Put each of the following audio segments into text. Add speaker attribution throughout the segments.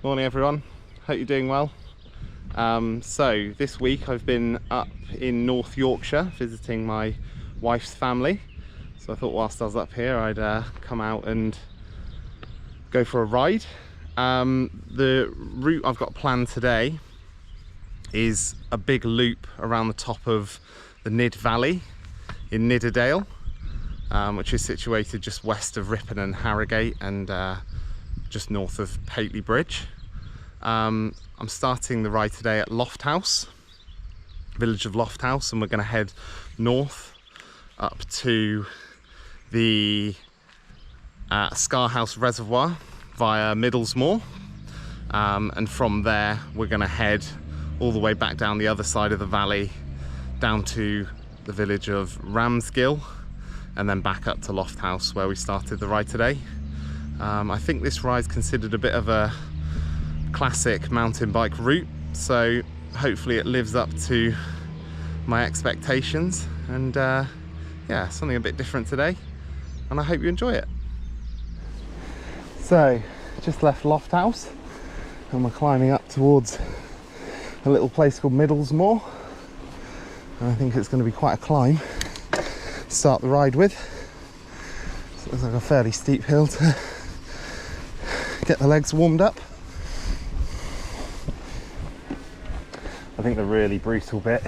Speaker 1: Morning everyone, hope you're doing well. So this week I've been up in North Yorkshire visiting my wife's family. So I thought whilst I was up here I'd come out and go for a ride. The route I've got planned today is a big loop around the top of the Nidd Valley in Nidderdale, which is situated just west of Ripon and Harrogate and just north of Pateley Bridge. I'm starting the ride today at LOFTHOUSE, village of LOFTHOUSE, and we're going to head north up to the Scar House Reservoir via MIDDLESMOOR, and from there we're going to head all the way back down the other side of the valley down to the village of Ramsgill and then back up to LOFTHOUSE where we started the ride today. I think this ride's considered a bit of a classic mountain bike route, so hopefully it lives up to my expectations, and yeah, something a bit different today, and I hope you enjoy it. So just left LOFTHOUSE and we're climbing up towards a little place called MIDDLESMOOR, and I think it's going to be quite a climb to start the ride with. So it looks like a fairly steep hill to get the legs warmed up. I think the really brutal bit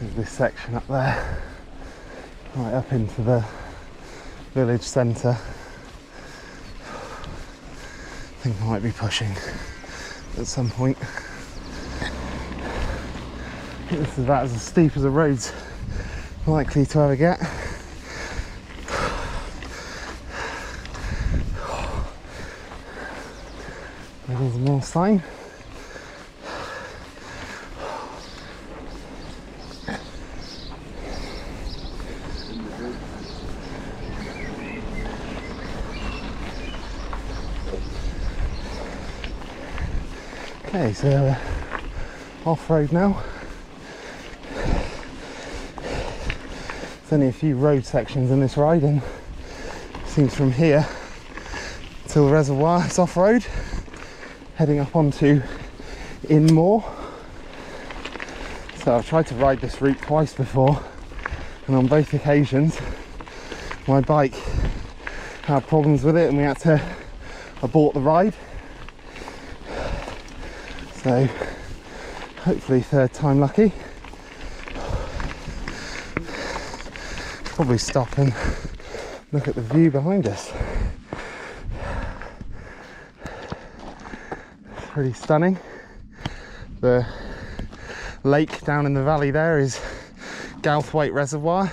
Speaker 1: is this section up there, right up into the village centre. I think I might be pushing at some point. This is about as steep as a road's likely to ever get. There's more sign. Okay, so off-road now. There's only a few road sections in this ride, and it seems from here till the reservoir it's off-road, heading up onto MOOR. So I've tried to ride this route twice before, and on both occasions my bike had problems with it and we had to abort the ride. So hopefully third time lucky. Probably stop and look at the view behind us. It's pretty stunning. The lake down in the valley there is GoPro Reservoir.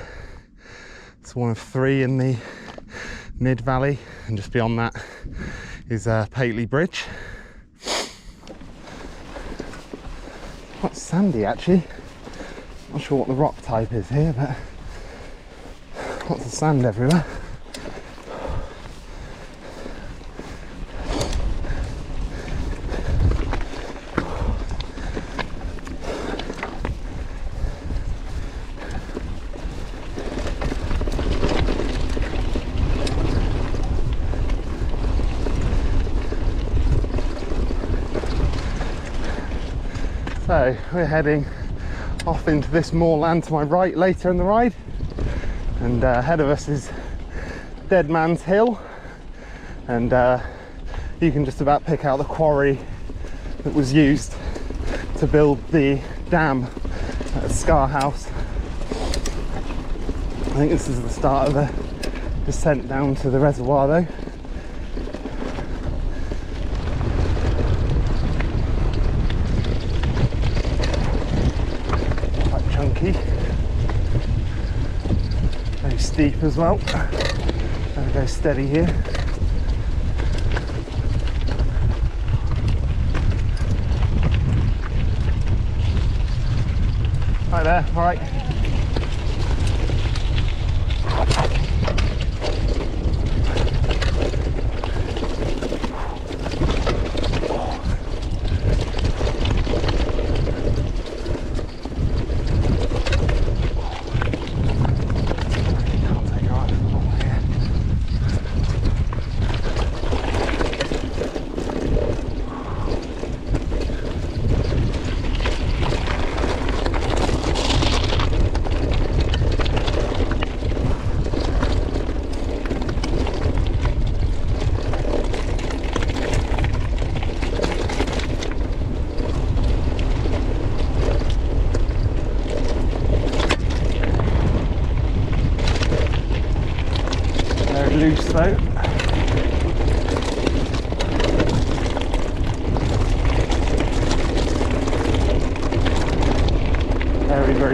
Speaker 1: It's one of three in the Nidd Valley, and just beyond that is Pateley Bridge. Quite sandy actually. Not sure what the rock type is here, but lots of sand everywhere. So we're heading off into this moorland to my right later in the ride, and ahead of us is Dead Man's Hill, and you can just about pick out the quarry that was used to build the dam at Scar House. I think this is the start of the descent down to the reservoir though. Very steep as well. Gotta go steady here. Right there, all right.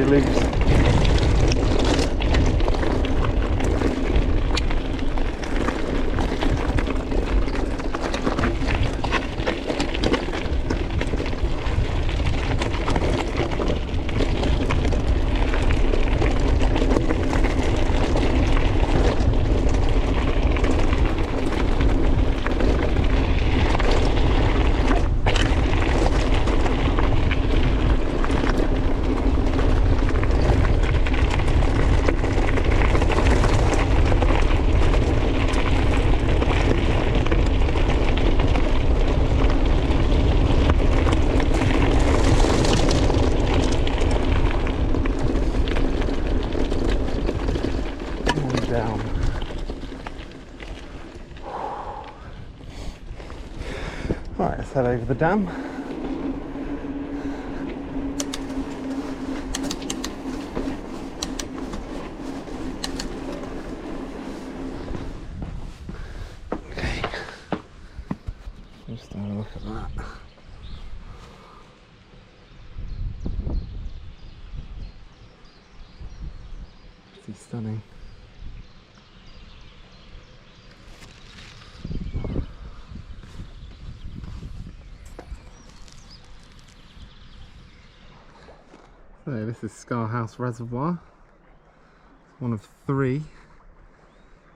Speaker 1: very loose. Down. Right, let's head over the dam. Okay, just have a look at that. Pretty stunning. So this is Scar House Reservoir. It's one of 3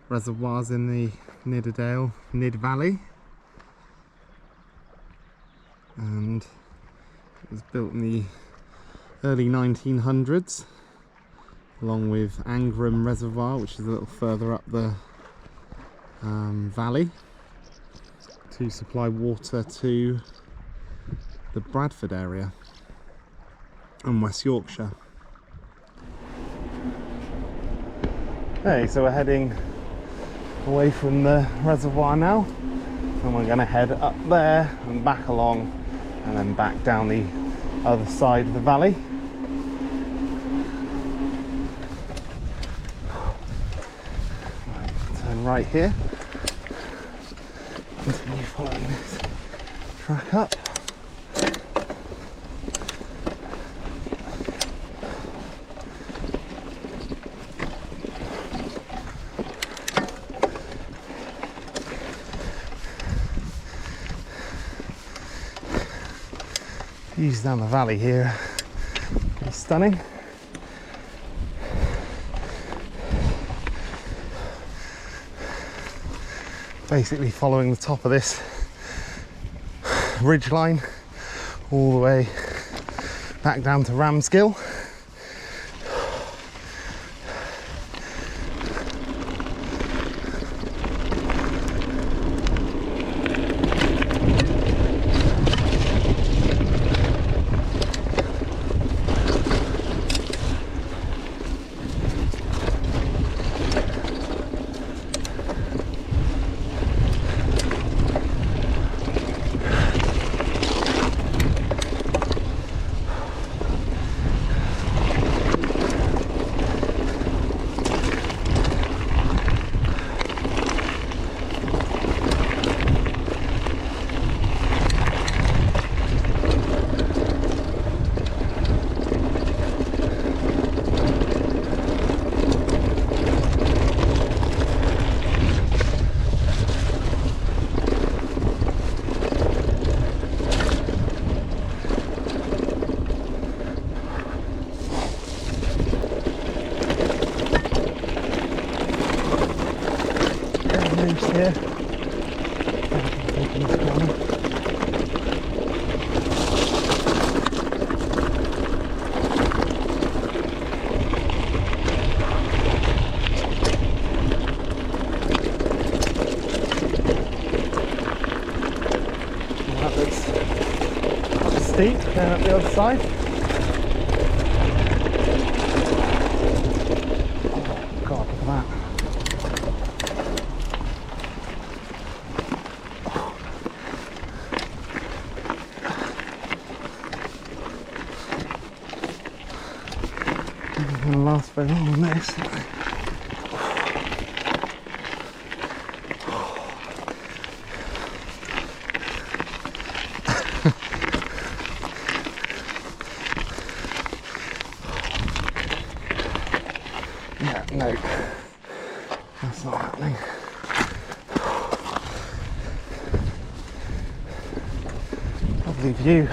Speaker 1: reservoirs in the Nidderdale Nidd Valley, and it was built in the early 1900s, along with Angram Reservoir, which is a little further up the valley, to supply water to the Bradford area and West Yorkshire. Okay, so we're heading away from the reservoir now, and we're going to head up there and back along, and then back down the other side of the valley. Turn right here, continue following this track up. Views down the valley here, pretty stunning. Basically following the top of this ridge line all the way back down to Ramsgill. Here. That looks steep, going up the other side. Oh God, look at that. Going to last very long on this. lovely view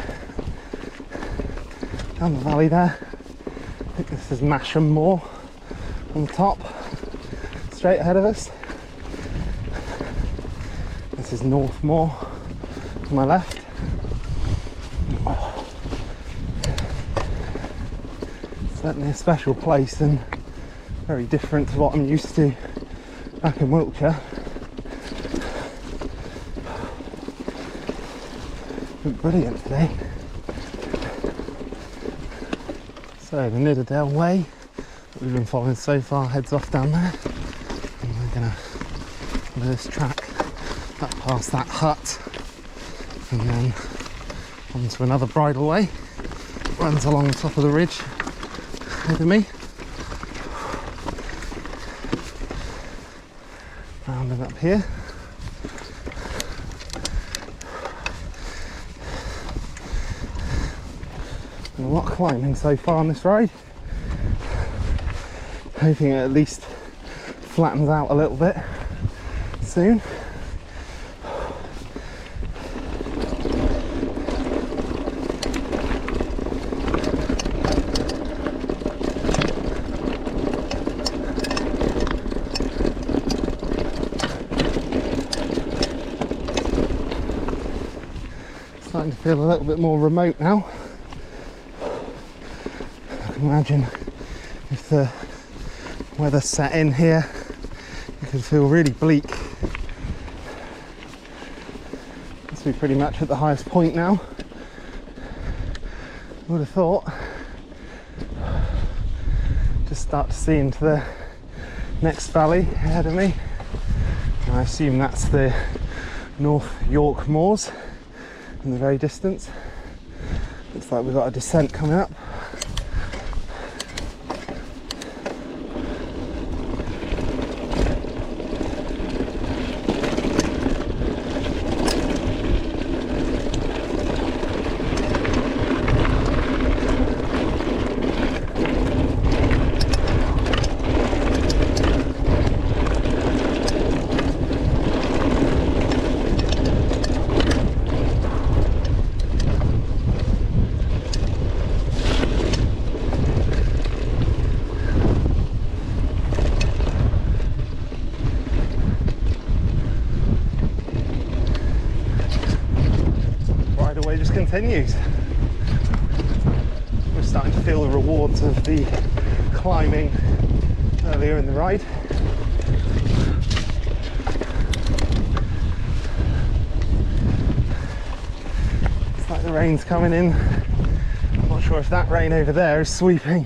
Speaker 1: down the valley there. I think this is Masham Moor on the top, straight ahead of us. This is North Moor to my left. Certainly a special place and very different to what I'm used to back in Wiltshire. Brilliant today. So the Nidderdale way that we've been following so far heads off down there, and we're gonna follow this track up past that hut and then onto another bridleway that runs along the top of the ridge ahead of me. Rounding up here. And a lot of climbing so far on this ride. Hoping it at least flattens out a little bit soon. Starting to feel a little bit more remote now. I can imagine if the weather set in here, it could feel really bleak. Must be pretty much at the highest point now. I would have thought. Just start to see into the next valley ahead of me. And I assume that's the North York moors in the very distance. Looks like we've got a descent coming up. Just continues. We're starting to feel the rewards of the climbing earlier in the ride. It's like the rain's coming in. I'm not sure if that rain over there is sweeping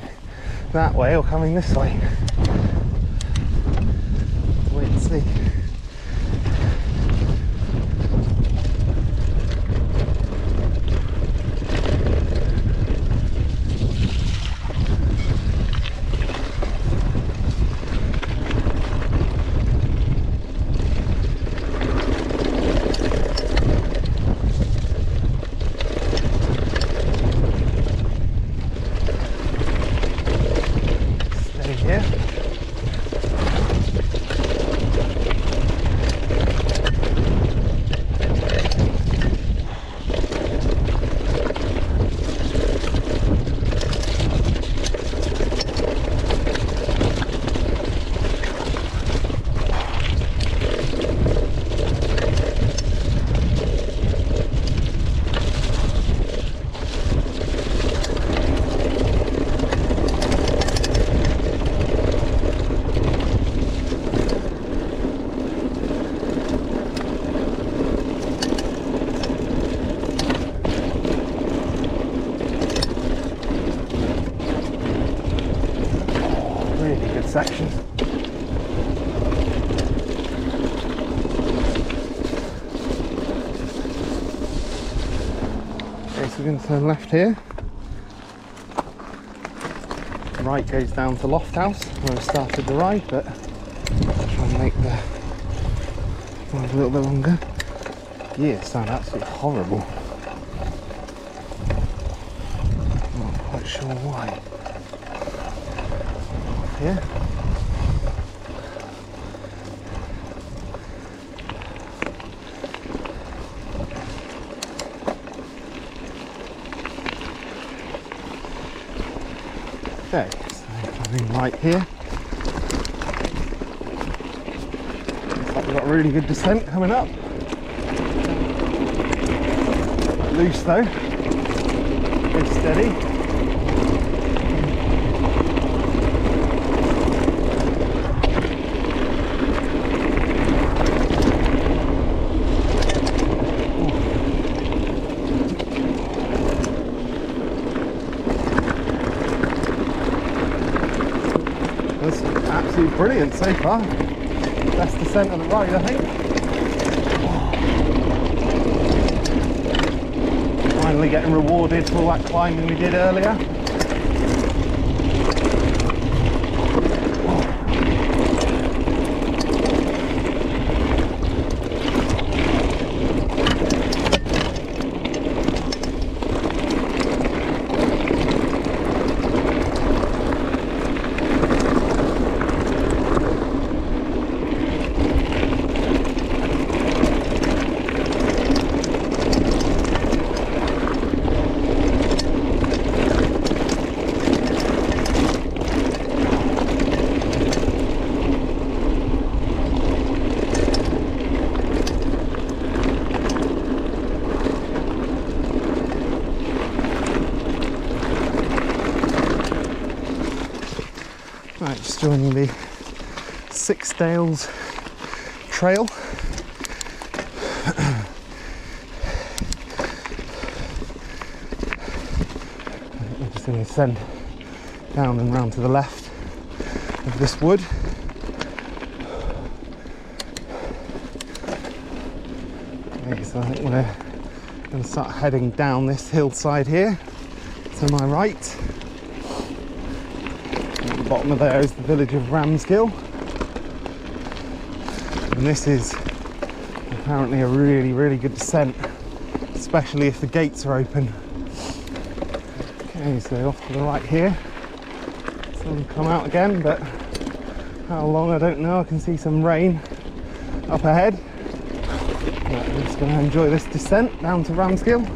Speaker 1: that way or coming this way. Wait and see. Section. Okay, so we're going to turn left here. Right goes down to Lofthouse where we started the ride, but I'll try and make the ride a little bit longer. Yeah, sound absolutely horrible. Not quite sure why. Off here. Okay, so coming right here. Looks like we've got a really good descent coming up. Quite loose though, good steady. That's absolutely brilliant so far. Best descent of the ride, I think. Finally getting rewarded for all that climbing we did earlier. Right, just joining the Six Dales trail. I'm just going to descend down and round to the left of this wood. Okay, so I think we're going to start heading down this hillside here to my right. Bottom of there is the village of Ramsgill, and this is apparently a really good descent, especially if the gates are open. Okay, so off to the right here, sun come out again, but how long I don't know. I can see some rain up ahead, but I'm just going to enjoy this descent down to Ramsgill.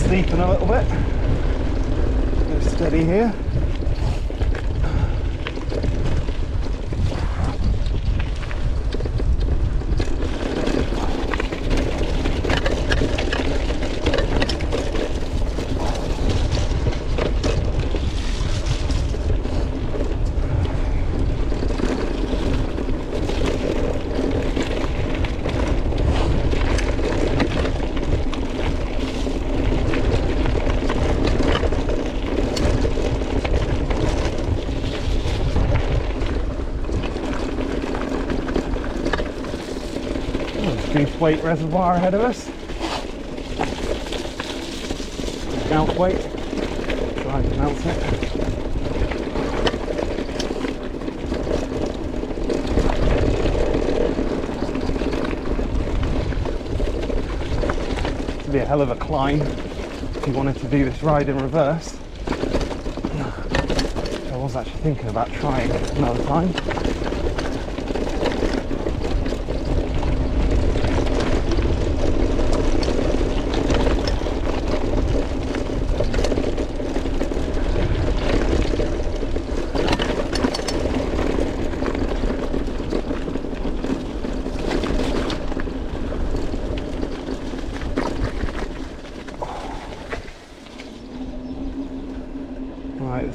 Speaker 1: Steepen a little bit. Go steady here. Weight reservoir ahead of us. Mount weight. Try to mount it. It'd be a hell of a climb if you wanted to do this ride in reverse. I was actually thinking about trying another time.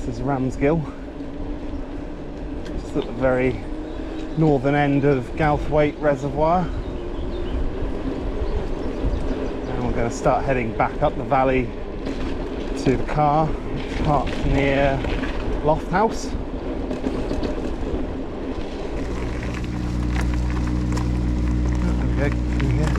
Speaker 1: This is Ramsgill, just at the very northern end of Gouthwaite Reservoir. And we're going to start heading back up the valley to the car, which is parked near Lofthouse. There we go, through here.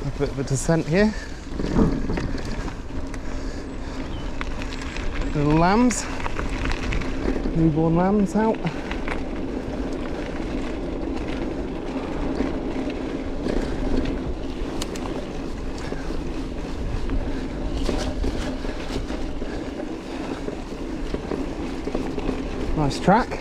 Speaker 1: A bit of a descent here. Little lambs, newborn lambs out. Nice track.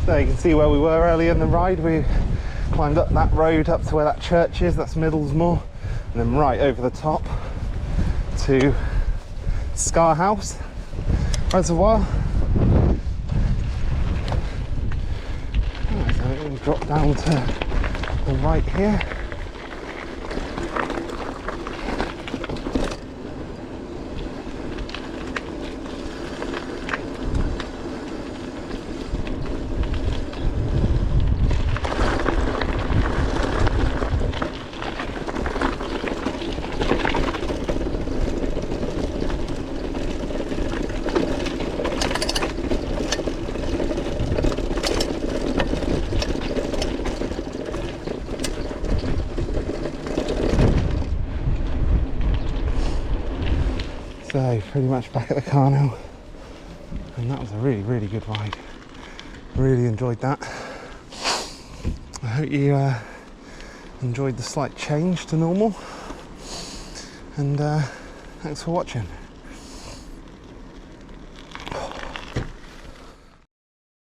Speaker 1: So you can see where we were earlier in the ride. We climbed up that road up to where that church is, that's MIDDLESMOOR, and then right over the top to Scar House Reservoir. Right, so we'll drop down to the right here. So pretty much back at the car now, and that was a really good ride. Really enjoyed that. I hope you enjoyed the slight change to normal, and thanks for watching.